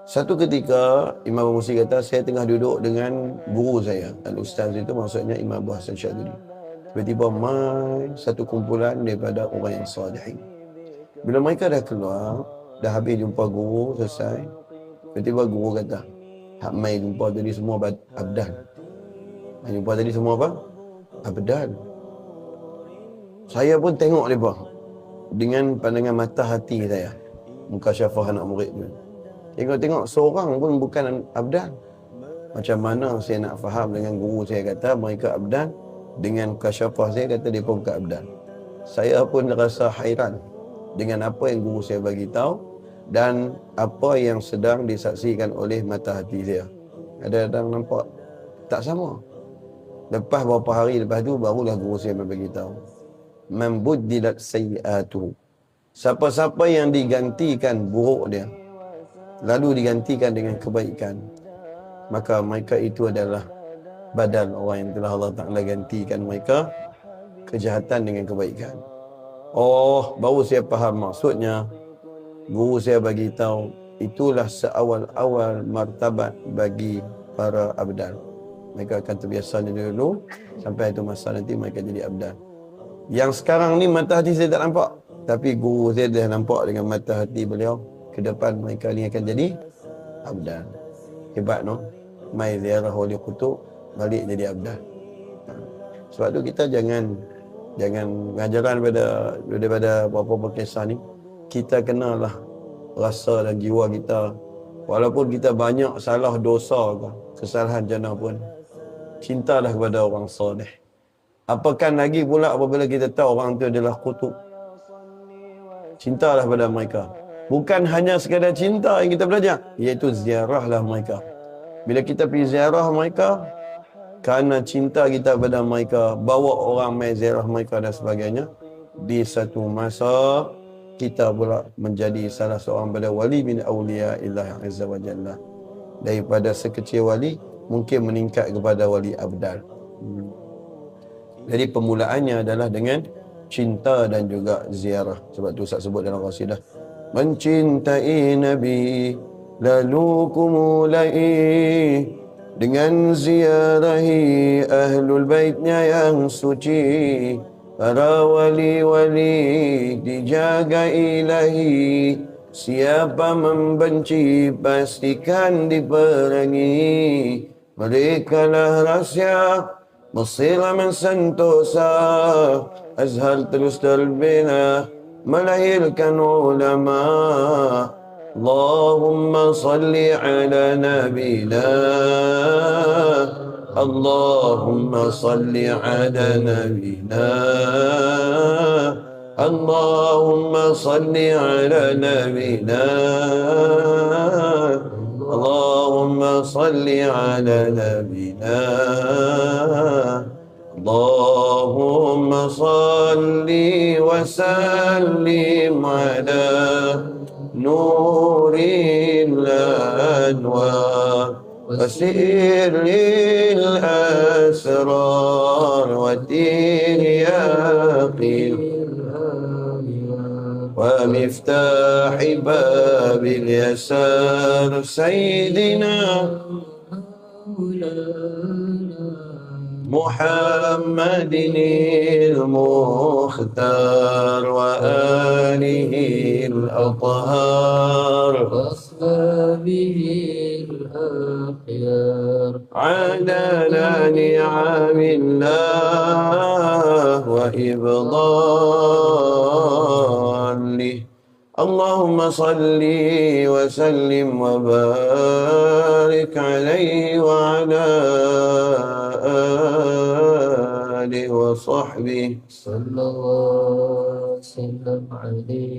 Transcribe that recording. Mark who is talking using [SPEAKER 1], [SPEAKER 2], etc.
[SPEAKER 1] Satu ketika Imam Abu Musa kata, saya tengah duduk dengan guru saya. Al-Ustaz itu maksudnya Imam Abu Hasan Syadzili. Tiba-tiba mai satu kumpulan daripada orang yang salihin. Bila mereka dah keluar, dah habis jumpa guru, selesai. Tiba-tiba guru kata, hak mai jumpa tadi semua abdan. Mai jumpa tadi semua apa? Abdan. Saya pun tengok mereka dengan pandangan mata hati saya. Muka syafah anak murid tu. Tengok-tengok seorang pun bukan abdan. Macam mana saya nak faham dengan guru saya kata mereka abdan, dengan kasyafah saya kata dia pun bukan abdan. Saya pun rasa hairan dengan apa yang guru saya bagi tahu dan apa yang sedang disaksikan oleh mata hati saya. Kadang-kadang nampak tak sama. Lepas beberapa hari lepas tu barulah guru saya bagi tahu. Man buddilat sayyi'atuhu. Siapa-siapa yang digantikan buruk dia lalu digantikan dengan kebaikan, maka mereka itu adalah badal orang yang telah Allah Ta'ala gantikan mereka kejahatan dengan kebaikan. Oh, baru saya faham maksudnya. Guru saya bagi tahu itulah seawal-awal martabat bagi para abdal. Mereka akan terbiasa dulu sampai itu masa nanti mereka jadi abdal. Yang sekarang ni mata hati saya tak nampak, tapi guru saya dah nampak dengan mata hati beliau. Ke depan mereka ni akan jadi abdal. Hebat no? Mai ziarah wali kutub, balik jadi abdal. Sebab tu kita jangan mengajaran daripada apa-apa kisah ni. Kita kenalah rasa dan jiwa kita. Walaupun kita banyak salah dosa ke, kesalahan jana pun, cintalah kepada orang soleh. Apakan lagi pula apabila kita tahu orang tu adalah kutub. Cintalah pada mereka. Bukan hanya sekadar cinta yang kita belajar, iaitu ziarahlah mereka. Bila kita pergi ziarah mereka, kerana cinta kita pada mereka, bawa orang mai ziarah mereka dan sebagainya, di satu masa kita pula menjadi salah seorang pada wali min awliya illah azza wa jalla. Daripada sekecil wali mungkin meningkat kepada wali abdal. Jadi permulaannya adalah dengan cinta dan juga ziarah. Sebab tu Ustaz sebut dalam qasidah, mencintai Nabi lalu kumulai dengan ziarahi ahlul baitnya yang suci. Para wali-wali dijaga ilahi, siapa membenci pastikan diperangi. Merekalah rahsia Mesirlah mensentosa, Azhar terus terbina melahirkan ulama. Allahumma salli ala nabina, Allahumma salli ala nabina, Allahumma salli ala nabina, Allahumma salli ala nabina, Allahumma salli wa sallim ala nuril anwar وسر الأسرار والترياقين ومفتاح باب اليسار سيدنا محمد المختار وآله الأطهار وأصحابه الأخيار على نعم الله وإفضاله. اللهم صل وسلم وبارك عليه وعلى آله وصحبه صلى الله وسلم عليه